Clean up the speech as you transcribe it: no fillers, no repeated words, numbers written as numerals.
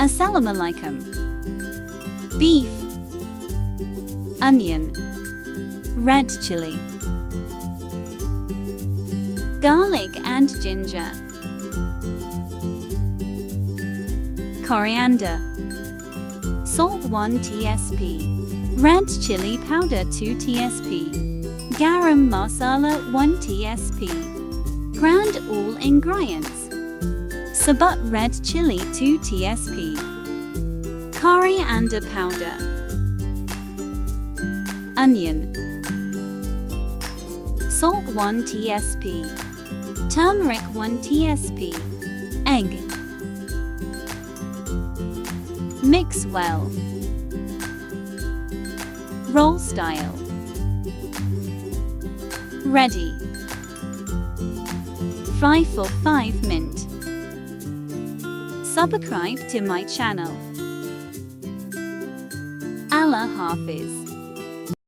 ASALAMOALAIKUM. Beef, onion, red chili, garlic and ginger, coriander, salt 1 tsp, red chili powder 2 tsp, garam masala 1 tsp. Ground all ingredients. Sabut red chili 2 tsp, coriander powder, onion, salt 1 tsp, turmeric 1 tsp, egg. Mix well. Roll style. Ready. Fry for 5 minutes. Subscribe to my channel. Allah Hafiz.